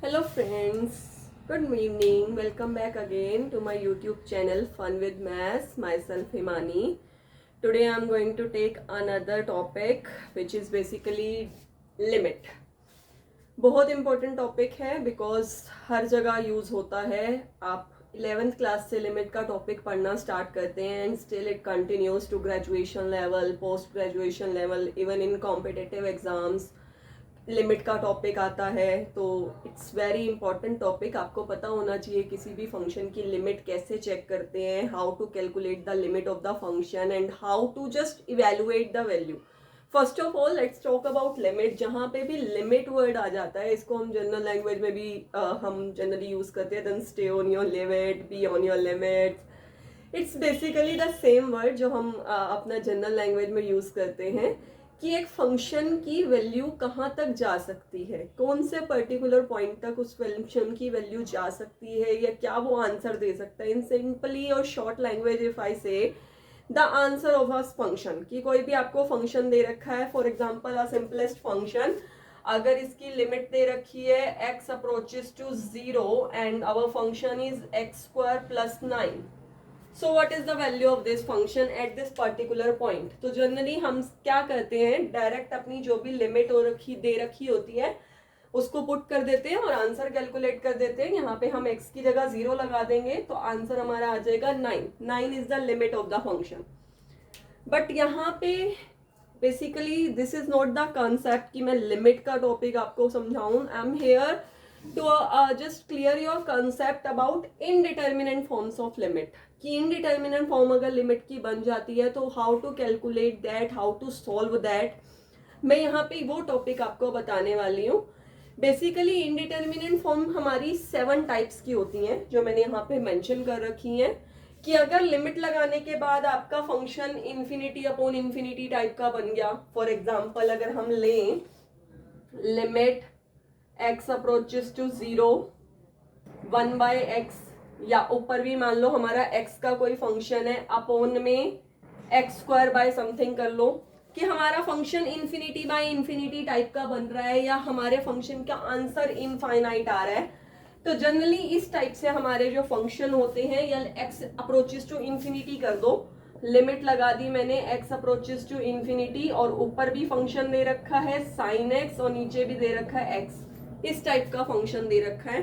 Hello friends, good evening. Welcome back again to my YouTube channel Fun with Maths. Myself Himani. Today I am going to take another topic which is basically limit. बहुत important topic है because हर जगह use होता है. आप 11th class से limit का topic पढ़ना start करते हैं and still it continues to graduation level, post graduation level, even in competitive exams limit का टॉपिक आता है. तो इट्स वेरी इंपॉर्टेंट टॉपिक. आपको पता होना चाहिए किसी भी फंक्शन की लिमिट कैसे चेक करते हैं, how to calculate the limit of the function and how to just evaluate the value. First of all let's talk about limit. जहाँ पे भी लिमिट वर्ड आ जाता है इसको हम जनरल लैंग्वेज में भी हम जनरली यूज करते हैं. Then stay on your limit, be on your limit. It's basically the same word जो हम अपना जनरल लैंग्वेज में यूज करते हैं कि एक फंक्शन की वैल्यू कहाँ तक जा सकती है, कौन से पर्टिकुलर पॉइंट तक उस फंक्शन की वैल्यू जा सकती है या क्या वो आंसर दे सकता है. इन सिंपली और short language if I say the answer of a function, कि कोई भी आपको फंक्शन दे रखा है. For example a simplest function, अगर इसकी लिमिट दे रखी है x approaches to 0 and our function is x² + 9. So what is the value of this function at this particular point. तो जनरली हम क्या करते हैं, डायरेक्ट अपनी जो भी लिमिट हो रखी दे रखी होती है उसको पुट कर देते हैं और आंसर कैलकुलेट कर देते हैं. यहाँ पे हम x की जगह 0 लगा देंगे तो आंसर हमारा आ जाएगा 9. 9 is the limit of the function. But यहाँ पे basically this is not the concept कि मैं लिमिट का टॉपिक आपको समझाऊं. I am here to just clear your concept about indeterminate forms of limit. कि इनडिटर्मिनेंट फॉर्म अगर लिमिट की बन जाती है तो how to calculate that, how to solve that, मैं यहाँ पे वो टॉपिक आपको बताने वाली हूँ. बेसिकली इनडिटर्मिनेंट फॉर्म हमारी 7 टाइप्स की होती हैं जो मैंने यहाँ पे मेंशन कर रखी हैं. कि अगर लिमिट लगाने के बाद आपका function infinity upon infinity type का बन गया. फॉर एग्जाम्पल अगर हम लें limit x approaches to 0 1/x, या ऊपर भी मान लो हमारा x का कोई फंक्शन है अपॉन में x² बाय समथिंग कर लो, कि हमारा function infinity by infinity type का बन रहा है या हमारे फंक्शन का आंसर इनफाइनाइट आ रहा है. तो जनरली इस टाइप से हमारे जो फंक्शन होते हैं, या x अप्रोचेस टू इन्फिनिटी कर दो, लिमिट लगा दी मैंने x अप्रोचेस टू इन्फिनिटी और ऊपर भी फंक्शन दे रखा है sin x और नीचे भी दे रखा है x. इस टाइप का फंक्शन दे रखा है.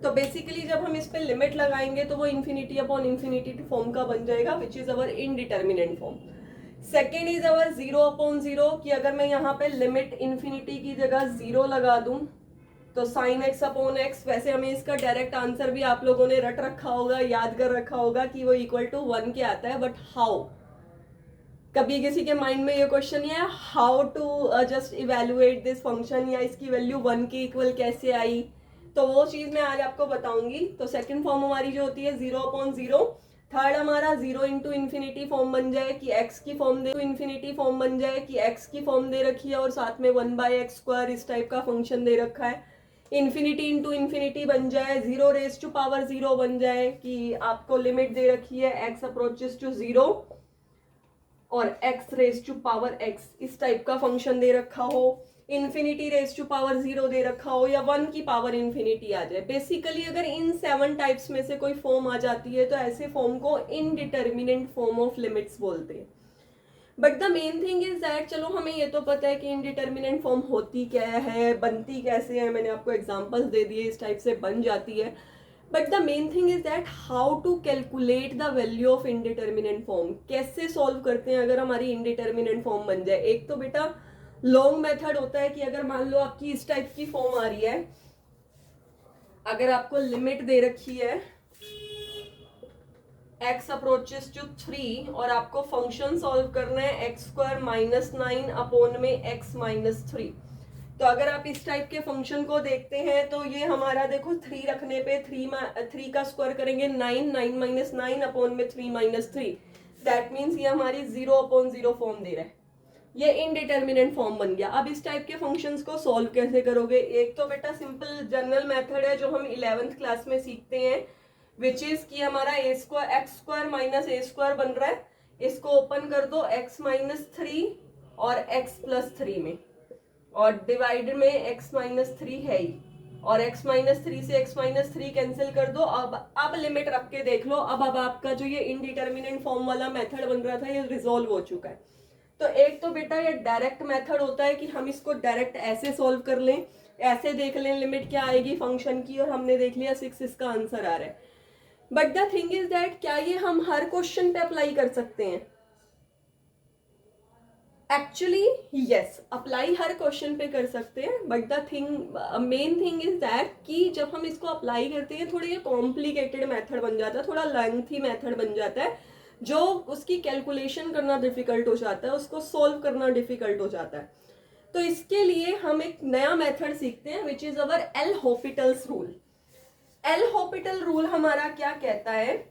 तो बेसिकली जब हम इस पे लिमिट लगाएंगे तो वो इन्फिनिटी अपॉन इन्फिनिटी फॉर्म का बन जाएगा विच is our indeterminate form. Second is our 0 upon 0, कि अगर मैं यहाँ पे लिमिट इन्फिनिटी की जगह 0 लगा दूं तो sin x अपॉन x, वैसे हमें इसका डायरेक्ट आंसर भी आप लोगों ने रट रखा होगा, याद कर रखा होगा कि वो इक्वल टू 1 के आता है. बट हाउ, कभी किसी के माइंड में ये क्वेश्चन है how to just evaluate this function, या इसकी वैल्यू 1 के इक्वल कैसे आई, तो वो चीज मैं आज आपको बताऊंगी. तो सेकंड फॉर्म हमारी जो होती है 0 अपॉन 0. थर्ड हमारा 0 इंटू इन्फिनिटी फॉर्म बन जाए कि x की फॉर्म दे, इन्फिनिटी फॉर्म बन जाए कि x की फॉर्म दे रखी है और साथ में 1/x², इस टाइप का फंक्शन दे रखा है. इन्फिनिटी इंटू इन्फिनिटी बन जाए, 0 रेज टू पावर 0 बन जाए कि आपको लिमिट दे रखी है x अप्रोचेस टू 0 और x raise to power x, इस टाइप का फंक्शन दे रखा हो. इन्फिनिटी रेज टू पावर 0 दे रखा हो या 1 की पावर इन्फिनिटी आ जाए. बेसिकली अगर इन 7 टाइप्स में से कोई फॉर्म आ जाती है तो ऐसे फॉर्म को इनडिटर्मिनेंट फॉर्म ऑफ लिमिट्स बोलते हैं. But the main thing is that, चलो हमें ये तो पता है कि इनडिटर्मिनेंट फॉर्म होती क्या है, बनती कैसे है, मैंने आपको एग्जांपल्स दे दिए इस टाइप से बन जाती है. But the main thing is that how to calculate the value of indeterminate form, कैसे सॉल्व करते हैं अगर हमारी इनडिटर्मिनेंट फॉर्म बन जाए. एक तो बेटा लॉन्ग मेथड होता है कि अगर मान लो आपकी इस टाइप की फॉर्म आ रही है, अगर आपको लिमिट दे रखी है x अप्रोचेस टू 3 और आपको फंक्शन सॉल्व करना है x² - 9 अपॉन में x - 3. तो अगर आप इस टाइप के फंक्शन को देखते हैं तो ये हमारा देखो 3 रखने पे 3 का स्क्वायर करेंगे 9, 9 - 9 अपॉन में 3 - 3. दैट मीन्स ये हमारी 0 अपॉन 0 फॉर्म दे रहा है. ये इनडिटर्मिनेंट फॉर्म बन गया. अब इस टाइप के फंक्शंस को सॉल्व कैसे करोगे. एक तो बेटा सिंपल जनरल मेथड है जो हम 11th क्लास में सीखते हैं, विच इज कि हमारा x² - बन रहा है. इसको ओपन कर दो x - 3 और x + 3 में, और डिवाइड में x - 3 है ही, और x-3 से x-3 कैंसिल कर दो। अब लिमिट रख के देख लो। अब आपका जो ये इनडिटर्मिनेंट फॉर्म वाला मेथड बन रहा था ये रिजॉल्व हो चुका है। तो एक तो बेटा ये डायरेक्ट मेथड होता है कि हम इसको डायरेक्ट ऐसे सॉल्व कर लें, ऐसे देख लें लिमिट क्या आएगी फंक्शन की, और हमने देख लिया 6 इसका आंसर आ रहा है। But the thing is that क्या ये हम हर क्वेश्चन पे अप्लाई कर सकते हैं? एक्चुअली यस, अप्लाई हर क्वेश्चन पे कर सकते हैं, but the thing main thing is that कि जब हम इसको अप्लाई करते हैं थोड़ी ये कॉम्प्लिकेटेड मेथड बन जाता है, थोड़ा लेंथी मेथड बन जाता है, जो उसकी कैलकुलेशन करना डिफिकल्ट हो जाता है, उसको सोल्व करना डिफिकल्ट हो जाता है। तो इसके लिए हम एक नया मेथड सीखते हैं which is our L'Hopital's rule. L'Hopital rule हमारा क्या कहता है?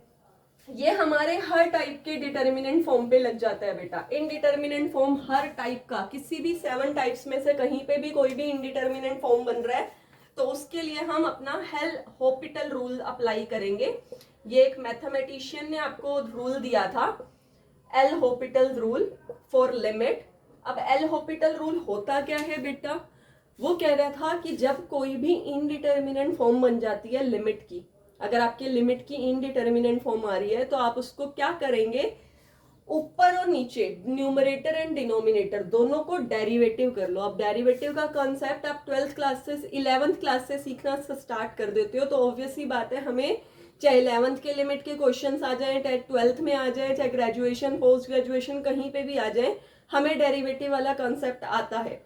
ये हमारे हर टाइप के डिटर्मिनेंट फॉर्म पे लग जाता है बेटा। इनडिटर्मिनेंट फॉर्म हर टाइप का, किसी भी 7 टाइप्स में से कहीं पे भी कोई भी इनडिटर्मिनेंट फॉर्म बन रहा है तो उसके लिए हम अपना एल हॉपिटल रूल अप्लाई करेंगे। ये एक मैथमेटिशियन ने आपको रूल दिया था, L Hôpital rule for limit. अब एल हॉपिटल रूल होता क्या है बेटा? वो कह रहा था कि जब कोई भी इनडिटर्मिनेंट फॉर्म बन जाती है लिमिट की, अगर आपके लिमिट की इनडिटर्मिनेंट फॉर्म आ रही है तो आप उसको क्या करेंगे, ऊपर और नीचे न्यूमरेटर एंड डिनोमिनेटर दोनों को डेरिवेटिव कर लो। अब डेरिवेटिव का कॉन्सेप्ट आप 12th क्लास से 11th क्लास से सीखना स्टार्ट कर देते हो, तो ऑब्वियस ही बात है हमें चाहे 11th के लिमिट के क्वेश्चंस आ जाएं, चाहे 12th में आ जाए, चाहे ग्रेजुएशन पोस्ट ग्रेजुएशन कहीं पे भी आ जाए, हमें डेरिवेटिव वाला कॉन्सेप्ट आता है।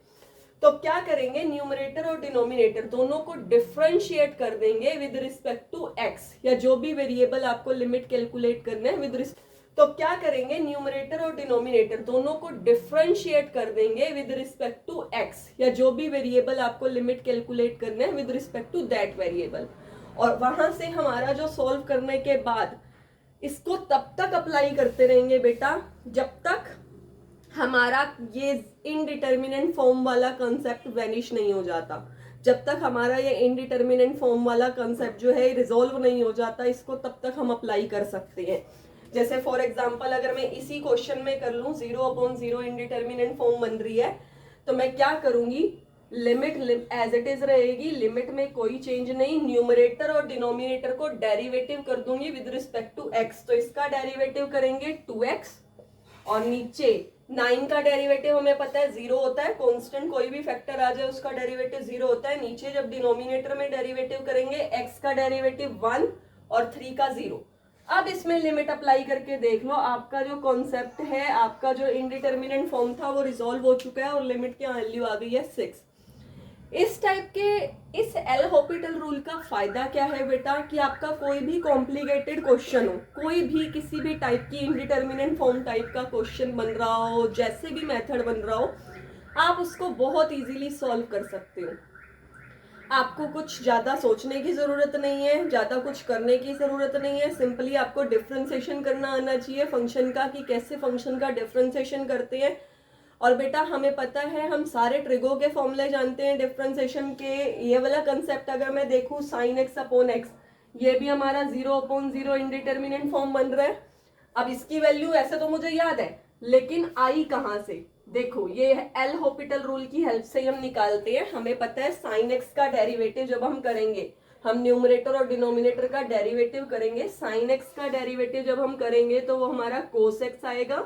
तो क्या करेंगे, न्यूमरेटर और डिनोमिनेटर दोनों को डिफरेंशिएट कर देंगे विद रिस्पेक्ट टू एक्स, या जो भी वेरिएबल आपको लिमिट कैलकुलेट करना है विद रिस्पेक्ट। तो क्या करेंगे, न्यूमरेटर और डिनोमिनेटर दोनों को डिफरेंशिएट कर देंगे विद रिस्पेक्ट टू एक्स, या जो भी वेरिएबल आपको लिमिट कैलकुलेट करना है with respect to that variable. और वहां से हमारा जो सॉल्व करने के बाद इसको तब तक अप्लाई करते रहेंगे बेटा जब तक हमारा ये इनडिटर्मिनेंट फॉर्म वाला कंसेप्ट वैनिश नहीं हो जाता। जब तक हमारा ये इनडिटर्मिनेंट फॉर्म वाला कंसेप्ट जो है रिजॉल्व नहीं हो जाता, इसको तब तक हम अप्लाई कर सकते हैं। जैसे फॉर एग्जांपल अगर मैं इसी क्वेश्चन में कर लूं 0/0 इनडिटर्मिनेंट फॉर्म बन रही है, तो मैं क्या करूंगी, लिमिट एज इट इज रहेगी, लिमिट में कोई चेंज नहीं, न्यूमरेटर और डिनोमिनेटर को डेरिवेटिव कर दूंगी विद रिस्पेक्ट टू एक्स। तो इसका डेरिवेटिव करेंगे 2x, और नीचे 9 का डेरिवेटिव हमें पता है 0 होता है, कांस्टेंट कोई भी फैक्टर आ जाए उसका डेरिवेटिव 0 होता है। नीचे जब डिनोमिनेटर में डेरिवेटिव करेंगे x का डेरिवेटिव 1 और 3 का 0। अब इसमें लिमिट अप्लाई करके देख लो, आपका जो कॉन्सेप्ट है, आपका जो इनडिटर्मिनेंट फॉर्म था वो रिजॉल्व हो चुका है और लिमिट की वैल्यू आ गई है 6। इस टाइप के इस एल हॉपिटल रूल का फायदा क्या है बेटा, कि आपका कोई भी कॉम्प्लिकेटेड क्वेश्चन हो, कोई भी किसी भी टाइप की इनडिटर्मिनेंट फॉर्म टाइप का क्वेश्चन बन रहा हो, जैसे भी मेथड बन रहा हो, आप उसको बहुत इजीली सॉल्व कर सकते हो। आपको कुछ ज्यादा सोचने की जरूरत नहीं है, ज्यादा कुछ करने की जरूरत नहीं है, सिंपली आपको डिफरेंशिएशन करना आना चाहिए फंक्शन का, कि कैसे फंक्शन का डिफरेंशिएशन करते हैं। और बेटा हमें पता है, हम सारे ट्रिगो के फॉर्मूले जानते हैं डिफरेंशिएशन के। ये वाला कंसेप्ट अगर मैं देखूं sin x अपॉन x, ये भी हमारा 0/0 इनडिटर्मिनेंट फॉर्म बन रहा है। अब इसकी वैल्यू ऐसे तो मुझे याद है, लेकिन आई कहां से, देखो ये एल हॉपिटल रूल की हेल्प से हम निकालते हैं। हमें पता है sin x का डेरिवेटिव जब हम करेंगे, हम न्यूमरेटर और डिनोमिनेटर का डेरिवेटिव करेंगे। sin x का डेरिवेटिव जब हम करेंगे तो वो हमारा cos x आएगा,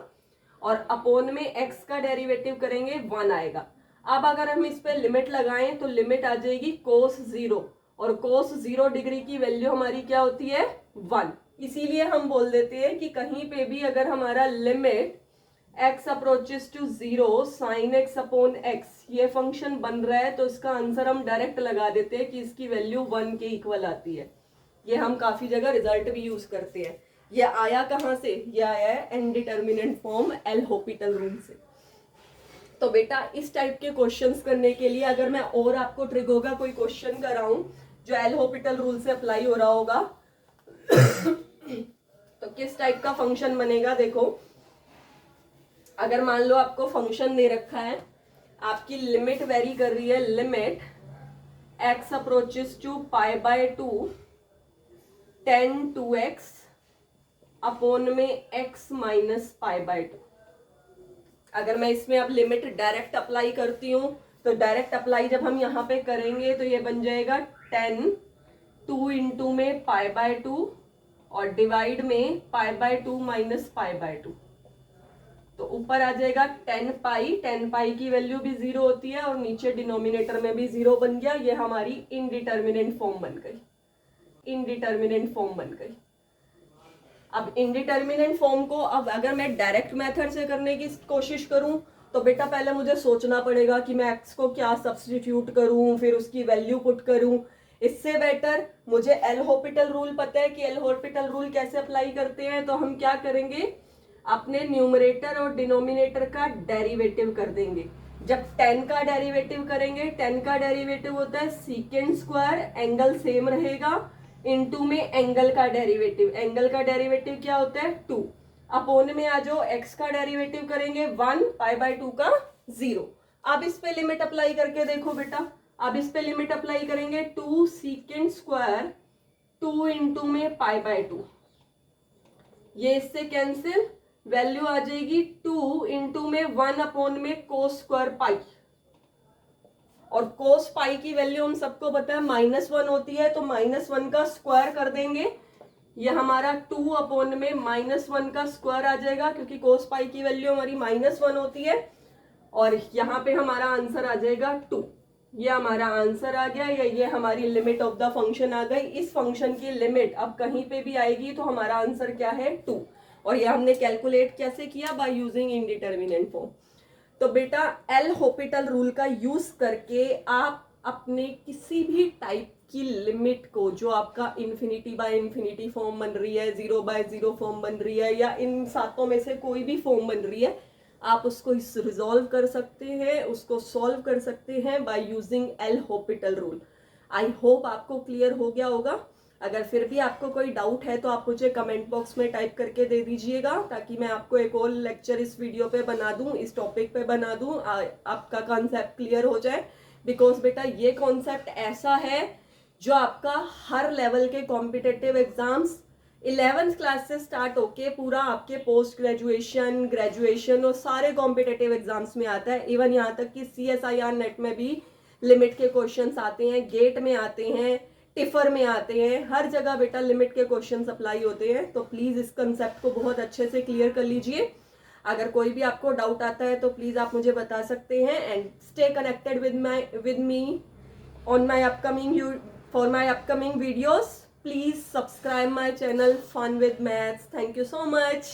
और अपोन में x का डेरिवेटिव करेंगे 1 आएगा। अब अगर हम इस पे लिमिट लगाएं तो लिमिट आ जाएगी cos 0, और cos 0 डिग्री की वैल्यू हमारी क्या होती है 1। इसीलिए हम बोल देते हैं कि कहीं पे भी अगर हमारा limit x approaches to 0 sin x upon x ये फंक्शन बन रहा है, तो इसका आंसर हम डायरेक्ट लगा देते हैं कि इसकी वैल्यू 1 के इक्वल आती है। ये हम काफी जगह रिजल्ट भी यूज करते हैं। ये आया कहां से, ये आया है indeterminate form L Hôpital rule से। तो बेटा इस टाइप के क्वेश्चंस करने के लिए अगर मैं और आपको ट्रिगो का कोई क्वेश्चन कराऊं जो एल हॉपिटल रूल से अप्लाई हो रहा होगा तो किस टाइप का फंक्शन बनेगा, देखो अगर मान लो आपको फंक्शन दे रखा है, आपकी लिमिट वेरी कर रही है, limit x approaches to π/2 tan 2x upon में x माइनस π/2। अगर मैं इसमें अब लिमिट डायरेक्ट अप्लाई करती हूँ, तो डायरेक्ट अप्लाई जब हम यहाँ पे करेंगे तो ये बन जाएगा 10 2 इंटू में पाई बाय 2 और डिवाइड में pi by 2 minus pi by 2, तो ऊपर आ जाएगा 10 पाई की वैल्यू भी 0 होती है और नीचे डिनोमिनेटर में भी 0 बन गया। ये हमारी इनडिटर्मिनेंट फॉर्म बन गई, इनडिटर्मिनेंट फॉर्म बन गई। अब इनडिटर्मिनेंट फॉर्म को अब अगर मैं डायरेक्ट मेथड से करने की कोशिश करूं तो बेटा पहले मुझे सोचना पड़ेगा कि मैं एक्स को क्या सब्स्टिट्यूट करूं, फिर उसकी वैल्यू पुट करूं। इससे बेटर मुझे एल हॉपिटल रूल पता है कि एल हॉपिटल रूल कैसे अप्लाई करते हैं। तो हम क्या करेंगे, अपने न्यूमरेटर और डिनोमिनेटर का डेरिवेटिव कर देंगे। जब 10 का डेरिवेटिव करेंगे, 10 का डेरिवेटिव होता है सीकेंड स्क्वायर, एंगल सेम रहेगा, इनटू में एंगल का डेरिवेटिव, एंगल का डेरिवेटिव क्या होता है 2, अपोन में आ जाओ एक्स का डेरिवेटिव करेंगे 1, पाई बाय 2 का 0। अब इस पे लिमिट अप्लाई करके देखो बेटा, अब इस पे लिमिट अप्लाई करेंगे 2 सीकेंड स्क्वायर 2 इंटू में पाई बाय 2, ये इससे कैंसिल, वैल्यू आ जाएगी 2 इंटू में 1 अपोन में कोस स्क्वायर पाई, और कोस पाई की वैल्यू हम सबको पता है -1 होती है, तो -1 का स्क्वायर कर देंगे, ये हमारा 2 अपोन में -1 का स्क्वायर आ जाएगा, क्योंकि कोस पाई की वैल्यू हमारी -1 होती है, और यहाँ पे हमारा आंसर आ जाएगा 2। ये हमारा आंसर आ गया, या ये हमारी लिमिट ऑफ द फंक्शन आ गई। इस फंक्शन की लिमिट अब कहीं पे भी आएगी तो हमारा आंसर क्या है 2, और ये हमने कैलकुलेट कैसे किया, बाय यूजिंग इनडिटर्मिनेंट फॉर्म। तो बेटा एल हॉपिटल रूल का यूज करके आप अपने किसी भी टाइप की लिमिट को, जो आपका इन्फिनिटी बाय इन्फिनिटी फॉर्म बन रही है, 0 बाय 0 फॉर्म बन रही है, या इन सातों में से कोई भी फॉर्म बन रही है, आप उसको रिजॉल्व कर सकते हैं, उसको सॉल्व कर सकते हैं by using L Hôpital rule. I hope आपको क्लियर हो गया होगा। अगर फिर भी आपको कोई डाउट है तो आप मुझे कमेंट बॉक्स में टाइप करके दे दीजिएगा, ताकि मैं आपको एक और लेक्चर इस वीडियो पे बना दूं, इस टॉपिक पे बना दूं, आपका कॉन्सेप्ट क्लियर हो जाए। बिकॉज बेटा ये कॉन्सेप्ट ऐसा है जो आपका हर लेवल के कॉम्पिटिटिव एग्जाम्स 11th क्लास से स्टार्ट होके पूरा आपके पोस्ट ग्रेजुएशन, ग्रेजुएशन और सारे कॉम्पिटिटिव एग्जाम्स में आता है। इवन यहाँ तक कि CSIR नेट में भी लिमिट के क्वेश्चंस आते हैं, गेट में आते हैं, टिफर में आते हैं, हर जगह बेटा लिमिट के क्वेश्चंस अप्लाई होते हैं। तो प्लीज इस कंसेप्ट को बहुत अच्छे से क्लियर कर लीजिए। अगर कोई भी आपको डाउट आता है तो प्लीज आप मुझे बता सकते हैं। And stay connected with me on my upcoming for my upcoming videos. Please subscribe my channel fun with maths. Thank you so much.